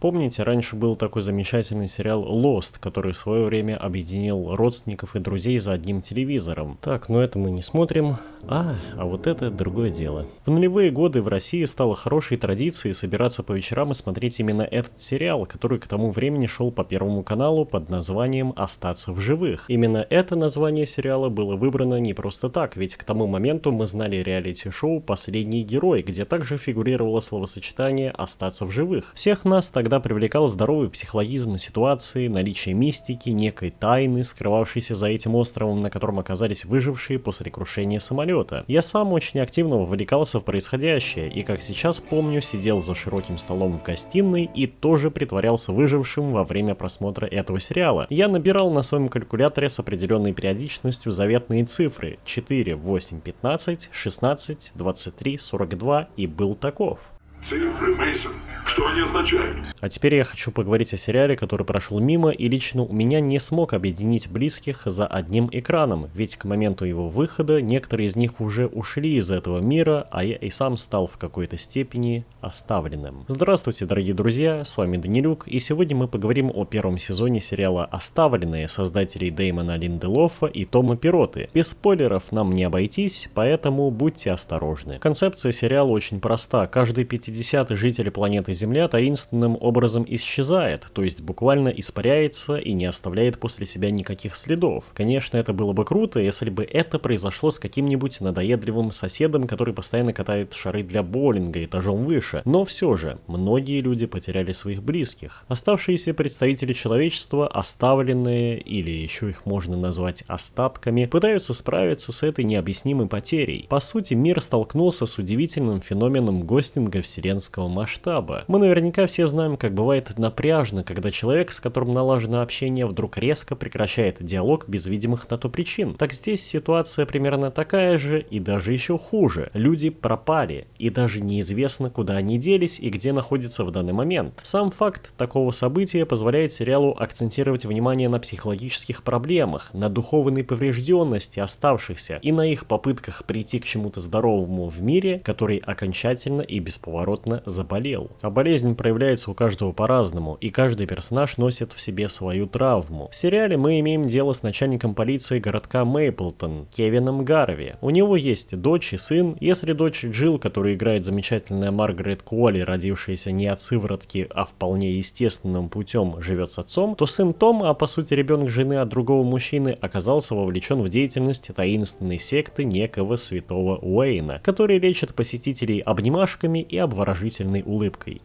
Помните, раньше был такой замечательный сериал Lost, который в свое время объединил родственников и друзей за одним телевизором. Так, но это мы не смотрим. А вот это другое дело. В нулевые годы в России стало хорошей традицией собираться по вечерам и смотреть именно этот сериал, который к тому времени шел по Первому каналу под названием «Остаться в живых». Именно это название сериала было выбрано не просто так, ведь к тому моменту мы знали реалити-шоу «Последний герой», где также фигурировало словосочетание «остаться в живых». Всех нас тогда привлекал здоровый психологизм ситуации, наличие мистики, некой тайны, скрывавшейся за этим островом, на котором оказались выжившие после крушения самолета. Я сам очень активно вовлекался в происходящее, и, как сейчас помню, сидел за широким столом в гостиной и тоже притворялся выжившим во время просмотра этого сериала. Я набирал на своем калькуляторе с определенной периодичностью заветные цифры 4, 8, 15, 16, 23, 42 и был таков. Цифры, Мейсон, что они означают? А теперь я хочу поговорить о сериале, который прошел мимо и лично у меня не смог объединить близких за одним экраном, ведь к моменту его выхода некоторые из них уже ушли из этого мира, а я и сам стал в какой-то степени оставленным. Здравствуйте, дорогие друзья, с вами Данилюк, и сегодня мы поговорим о первом сезоне сериала «Оставленные» создателей Дэймона Линделофа и Тома Пиротты. Без спойлеров нам не обойтись, поэтому будьте осторожны. Концепция сериала очень проста. Каждый 50-й житель планеты Земля таинственным образом исчезает, то есть буквально испаряется и не оставляет после себя никаких следов. Конечно, это было бы круто, если бы это произошло с каким-нибудь надоедливым соседом, который постоянно катает шары для боулинга этажом выше. Но все же, многие люди потеряли своих близких. Оставшиеся представители человечества, оставленные, или еще их можно назвать остатками, пытаются справиться с этой необъяснимой потерей. По сути, мир столкнулся с удивительным феноменом гостинга вселенского масштаба. Мы наверняка все знаем, как бывает напряжно, когда человек, с которым налажено общение, вдруг резко прекращает диалог без видимых на то причин. Так здесь ситуация примерно такая же и даже еще хуже. Люди пропали, и даже неизвестно, куда они делись и где находятся в данный момент. Сам факт такого события позволяет сериалу акцентировать внимание на психологических проблемах, на духовной поврежденности оставшихся и на их попытках прийти к чему-то здоровому в мире, который окончательно и бесповоротно заболел. А болезнь проявляется у каждого по-разному, и каждый персонаж носит в себе свою травму. В сериале мы имеем дело с начальником полиции городка Мейплтон, Кевином Гарви. У него есть дочь и сын. Если дочь Джилл, которую играет замечательная Маргарет Куолли, родившаяся не от сыворотки, а вполне естественным путем, живет с отцом, то сын Том, а по сути ребенок жены от другого мужчины, оказался вовлечен в деятельность таинственной секты некого святого Уэйна, который лечит посетителей обнимашками и обворожительной улыбкой.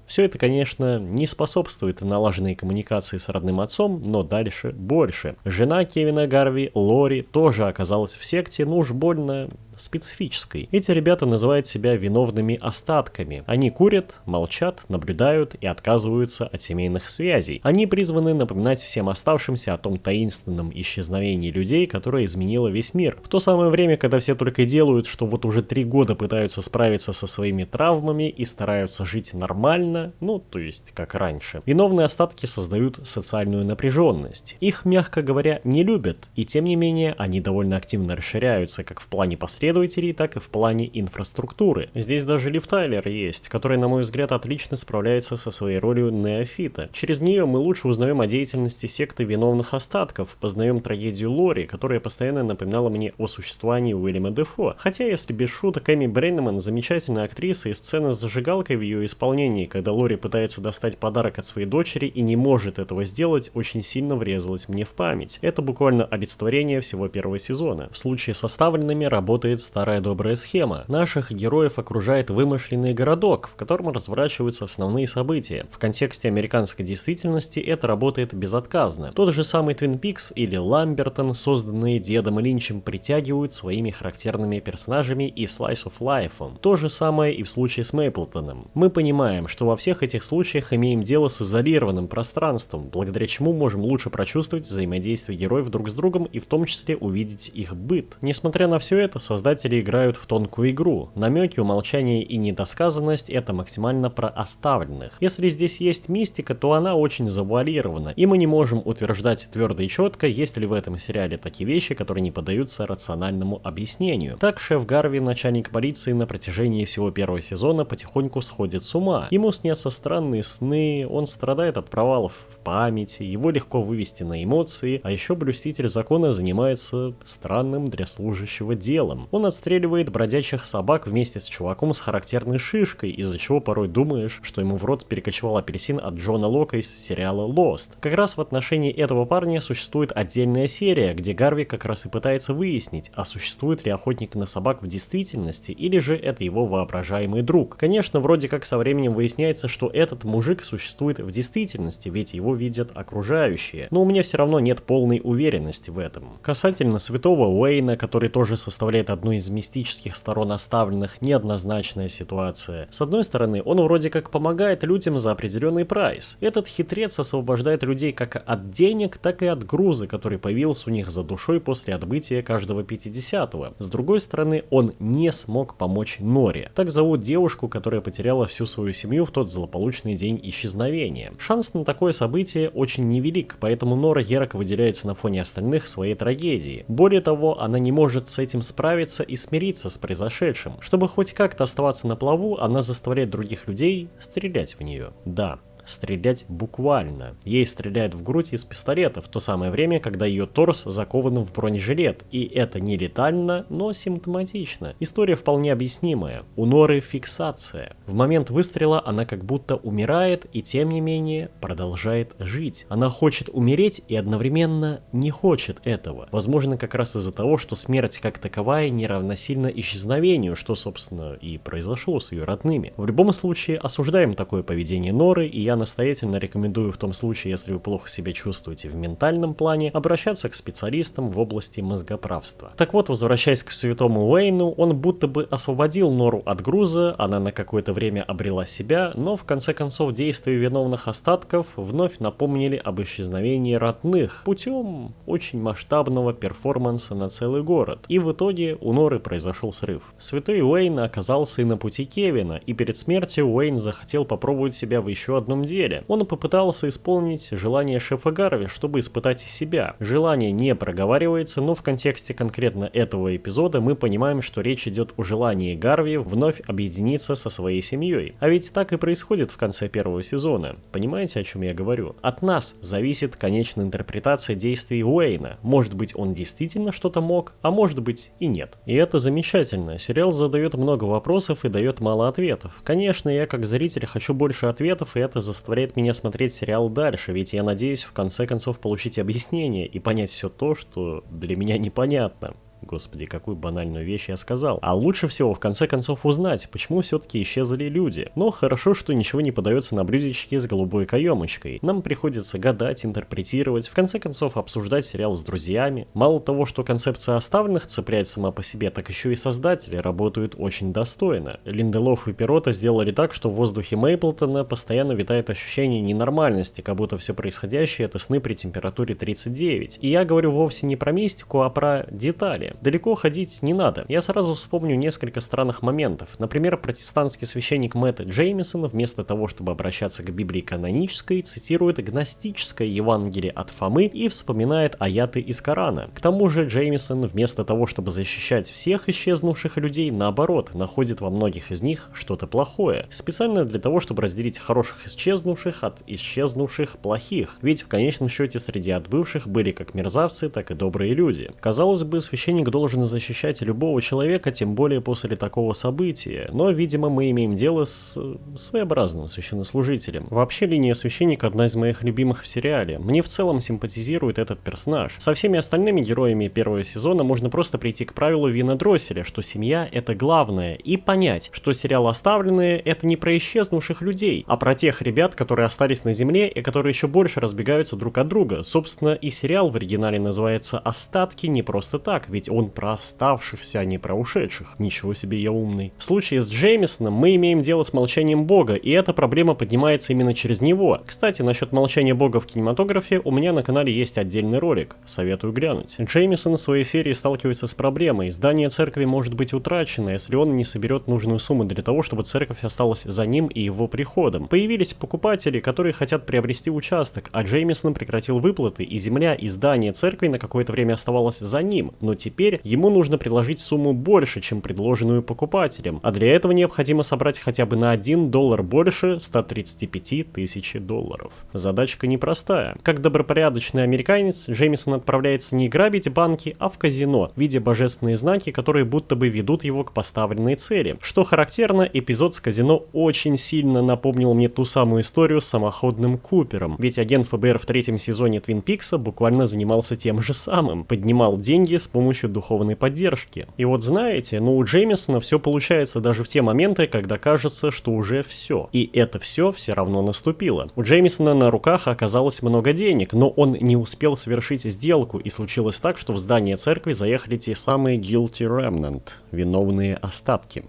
Все это, конечно, не способствует налаженной коммуникации с родным отцом, но дальше больше. Жена Кевина Гарви, Лори, тоже оказалась в секте, но уж больно специфической. Эти ребята называют себя виновными остатками. Они курят, молчат, наблюдают и отказываются от семейных связей. Они призваны напоминать всем оставшимся о том таинственном исчезновении людей, которое изменило весь мир. В то самое время, когда все только делают, что вот уже 3 года пытаются справиться со своими травмами и стараются жить нормально, то есть как раньше, виновные остатки создают социальную напряженность. Их, мягко говоря, не любят, и тем не менее они довольно активно расширяются как в плане последователей, так и в плане инфраструктуры. Здесь даже Лив Тайлер есть, который, на мой взгляд, отлично справляется со своей ролью неофита. Через нее мы лучше узнаем о деятельности секты виновных остатков, познаем трагедию Лори, которая постоянно напоминала мне о существовании Уильяма Дефо. Хотя, если без шуток, Эми Брейнеман замечательная актриса, и сцена с зажигалкой в ее исполнении, когда Лори пытается достать подарок от своей дочери и не может этого сделать, очень сильно врезалась мне в память. Это буквально олицетворение всего первого сезона. В случае с оставленными работает старая добрая схема. Наших героев окружает вымышленный городок, в котором разворачиваются основные события. В контексте американской действительности это работает безотказно. Тот же самый Твин Пикс или Ламбертон, созданные Дедом Линчем, притягивают своими характерными персонажами и Slice of Life. То же самое и в случае с Мейплтоном. Мы понимаем, что во всех этих случаях имеем дело с изолированным пространством, благодаря чему можем лучше прочувствовать взаимодействие героев друг с другом и в том числе увидеть их быт. Несмотря на все это, создатели создатели играют в тонкую игру. Намеки, умолчание и недосказанность — это максимально про оставленных. Если здесь есть мистика, то она очень завуалирована, и мы не можем утверждать твердо и четко, есть ли в этом сериале такие вещи, которые не поддаются рациональному объяснению. Так шеф Гарви, начальник полиции, на протяжении всего первого сезона потихоньку сходит с ума. Ему снятся странные сны, он страдает от провалов в памяти, его легко вывести на эмоции, а еще блюститель закона занимается странным для служащего делом. Он отстреливает бродячих собак вместе с чуваком с характерной шишкой, из-за чего порой думаешь, что ему в рот перекочевал апельсин от Джона Лока из сериала Lost. Как раз в отношении этого парня существует отдельная серия, где Гарви как раз и пытается выяснить, а существует ли охотник на собак в действительности, или же это его воображаемый друг. Конечно, вроде как со временем выясняется, что этот мужик существует в действительности, ведь его видят окружающие, но у меня все равно нет полной уверенности в этом. Касательно святого Уэйна, который тоже составляет одну из мистических сторон оставленных, неоднозначная ситуация. С одной стороны, он вроде как помогает людям за определенный прайс. Этот хитрец освобождает людей как от денег, так и от груза, который появился у них за душой после отбытия каждого 50-го. С другой стороны, он не смог помочь Норе. Так зовут девушку, которая потеряла всю свою семью в тот злополучный день исчезновения. Шанс на такое событие очень невелик, поэтому Нора ярко выделяется на фоне остальных своей трагедии. Более того, она не может с этим справиться и смириться с произошедшим. Чтобы хоть как-то оставаться на плаву, она заставляет других людей стрелять в нее. Да. Стрелять буквально. Ей стреляют в грудь из пистолета в то самое время, когда ее торс закован в бронежилет. И это не летально, но симптоматично. История вполне объяснимая. У Норы фиксация. В момент выстрела она как будто умирает и тем не менее продолжает жить. Она хочет умереть и одновременно не хочет этого. Возможно, как раз из-за того, что смерть как таковая не равносильна исчезновению, что, собственно, и произошло с ее родными. В любом случае, осуждаем такое поведение Норы, и я настоятельно рекомендую в том случае, если вы плохо себя чувствуете в ментальном плане, обращаться к специалистам в области мозгоправства. Так вот, возвращаясь к святому Уэйну, он будто бы освободил Нору от груза, она на какое-то время обрела себя, но в конце концов действия виновных остатков вновь напомнили об исчезновении родных путем очень масштабного перформанса на целый город. И в итоге у Норы произошел срыв. Святой Уэйн оказался и на пути Кевина, и перед смертью Уэйн захотел попробовать себя в еще одном деле. Он попытался исполнить желание шефа Гарви, чтобы испытать себя. Желание не проговаривается, но в контексте конкретно этого эпизода мы понимаем, что речь идет о желании Гарви вновь объединиться со своей семьей. А ведь так и происходит в конце первого сезона. Понимаете, о чем я говорю? От нас зависит конечная интерпретация действий Уэйна. Может быть, он действительно что-то мог, а может быть и нет. И это замечательно. Сериал задает много вопросов и дает мало ответов. Конечно, я как зритель хочу больше ответов, и это заставляет меня смотреть сериал дальше, ведь я надеюсь в конце концов получить объяснение и понять все то, что для меня непонятно. Господи, какую банальную вещь я сказал. А лучше всего в конце концов узнать, почему все-таки исчезли люди. Но хорошо, что ничего не подается на блюдечке с голубой каемочкой. Нам приходится гадать, интерпретировать, в конце концов обсуждать сериал с друзьями. Мало того, что концепция оставленных цепляет сама по себе, так еще и создатели работают очень достойно. Линделов и Перотта сделали так, что в воздухе Мейплтона постоянно витает ощущение ненормальности, как будто все происходящее это сны при температуре 39. И я говорю вовсе не про мистику, а про детали. Далеко ходить не надо. Я сразу вспомню несколько странных моментов. Например, протестантский священник Мэтт Джеймисон вместо того, чтобы обращаться к Библии канонической, цитирует гностическое Евангелие от Фомы и вспоминает аяты из Корана. К тому же Джеймисон вместо того, чтобы защищать всех исчезнувших людей, наоборот, находит во многих из них что-то плохое. Специально для того, чтобы разделить хороших исчезнувших от исчезнувших плохих. Ведь в конечном счете среди отбывших были как мерзавцы, так и добрые люди. Казалось бы, священник должен защищать любого человека, тем более после такого события, но, видимо, мы имеем дело с своеобразным священнослужителем. Вообще, линия священника одна из моих любимых в сериале. Мне в целом симпатизирует этот персонаж. Со всеми остальными героями первого сезона можно просто прийти к правилу Вина Дросселя, что семья — это главное, и понять, что сериал «Оставленные» — это не про исчезнувших людей, а про тех ребят, которые остались на земле и которые еще больше разбегаются друг от друга. Собственно, и сериал в оригинале называется «Остатки» не просто так, ведь он про оставшихся, а не про ушедших. Ничего себе, я умный. В случае с Джеймисоном мы имеем дело с молчанием Бога, и эта проблема поднимается именно через него. Кстати, насчет молчания Бога в кинематографе у меня на канале есть отдельный ролик, советую глянуть. Джеймисон в своей серии сталкивается с проблемой. Здание церкви может быть утрачено, если он не соберет нужную сумму для того, чтобы церковь осталась за ним и его приходом. Появились покупатели, которые хотят приобрести участок, а Джеймисон прекратил выплаты, и земля и здание церкви на какое-то время оставалось за ним, но теперь ему нужно предложить сумму больше, чем предложенную покупателем, а для этого необходимо собрать хотя бы на $1 больше 135 тысяч долларов. Задачка непростая. Как добропорядочный американец, Джеймисон отправляется не грабить банки, а в казино, видя божественные знаки, которые будто бы ведут его к поставленной цели. Что характерно, эпизод с казино очень сильно напомнил мне ту самую историю с самоходным Купером, ведь агент ФБР в 3-м сезоне Твин Пикса буквально занимался тем же самым, поднимал деньги с помощью духовной поддержки. И вот знаете, у Джеймисона все получается даже в те моменты, когда кажется, что уже все. И это все равно наступило. У Джеймисона на руках оказалось много денег, но он не успел совершить сделку, и случилось так, что в здание церкви заехали те самые guilty remnant, виновные остатки.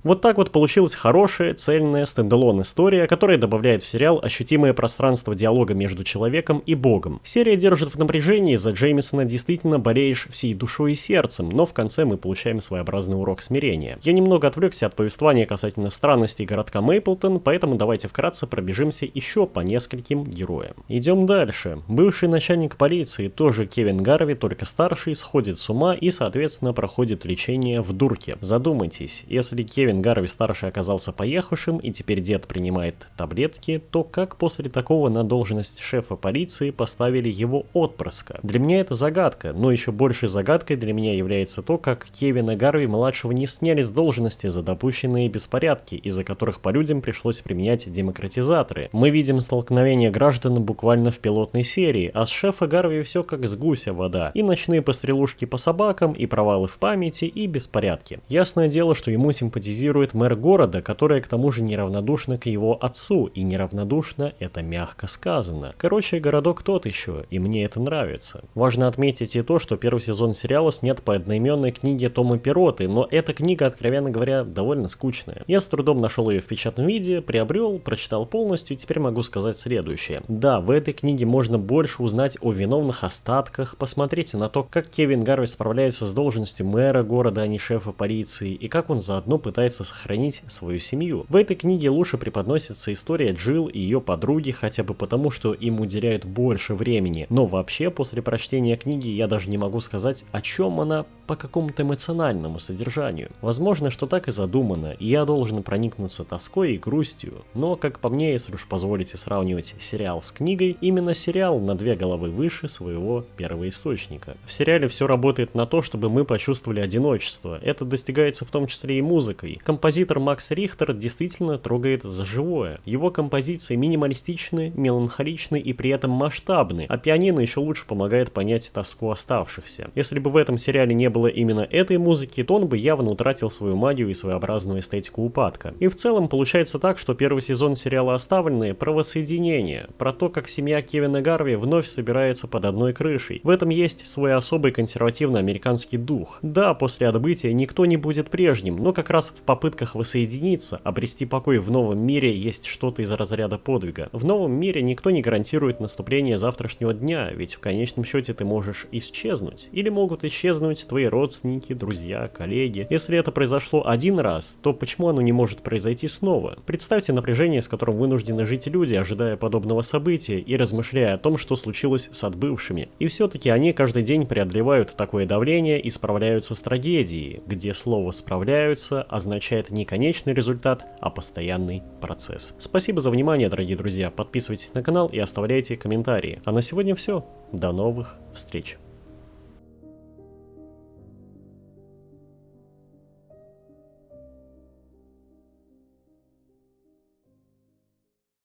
Вот так вот получилась хорошая, цельная стендалон история, которая добавляет в сериал ощутимое пространство диалога между человеком и Богом. Серия держит в напряжении, за Джеймисона действительно болеешь всей душой и сердцем, но в конце мы получаем своеобразный урок смирения. Я немного отвлекся от повествования касательно странностей городка Мейплтон, поэтому давайте вкратце пробежимся еще по нескольким героям. Идем дальше. Бывший начальник полиции, тоже Кевин Гарви, только старший, сходит с ума и, соответственно, проходит лечение в дурке. Задумайтесь, если Кевин Гарви-старший оказался поехавшим и теперь дед принимает таблетки, то как после такого на должность шефа полиции поставили его отпрыска? Для меня это загадка, но еще большей загадкой для меня является то, как Кевина Гарви-младшего не сняли с должности за допущенные беспорядки, из-за которых по людям пришлось применять демократизаторы. Мы видим столкновение граждан буквально в пилотной серии, а с шефа Гарви все как с гуся вода. И ночные пострелушки по собакам, и провалы в памяти, и беспорядки. Ясное дело, что ему симпатизирует мэр города, которая к тому же неравнодушна к его отцу, и неравнодушна — это мягко сказано. Короче, городок тот еще, и мне это нравится. Важно отметить и то, что первый сезон сериала снят по одноименной книге Тома Перротты, но эта книга, откровенно говоря, довольно скучная. Я с трудом нашел ее в печатном виде, приобрел, прочитал полностью, и теперь могу сказать следующее. Да, в этой книге можно больше узнать о виновных остатках, посмотрите на то, как Кевин Гарви справляется с должностью мэра города, а не шефа полиции, и как он заодно пытается сохранить свою семью. В этой книге лучше преподносится история Джилл и ее подруги, хотя бы потому, что им уделяют больше времени. Но вообще, после прочтения книги я даже не могу сказать, о чем она по какому-то эмоциональному содержанию. Возможно, что так и задумано, и я должен проникнуться тоской и грустью. Но, как по мне, если уж позволите сравнивать сериал с книгой, именно сериал на 2 головы выше своего первоисточника. В сериале все работает на то, чтобы мы почувствовали одиночество. Это достигается в том числе и музыкой. Композитор Макс Рихтер действительно трогает за живое. Его композиции минималистичны, меланхоличны и при этом масштабны, а пианино еще лучше помогает понять тоску оставшихся. Если бы в этом сериале не было именно этой музыки, то он бы явно утратил свою магию и своеобразную эстетику упадка. И в целом получается так, что первый сезон сериала «Оставленные» про воссоединение, про то, как семья Кевина Гарви вновь собирается под одной крышей. В этом есть свой особый консервативный американский дух. Да, после отбытия никто не будет прежним, но как раз в попытках воссоединиться, обрести покой в новом мире есть что-то из разряда подвига. В новом мире никто не гарантирует наступление завтрашнего дня, ведь в конечном счете ты можешь исчезнуть. Или могут исчезнуть твои родственники, друзья, коллеги. Если это произошло один раз, то почему оно не может произойти снова? Представьте напряжение, с которым вынуждены жить люди, ожидая подобного события и размышляя о том, что случилось с отбывшими. И все-таки они каждый день преодолевают такое давление и справляются с трагедией, где слово «справляются» означает не конечный результат, а постоянный процесс. Спасибо за внимание, дорогие друзья. Подписывайтесь на канал и оставляйте комментарии. А на сегодня все. До новых встреч.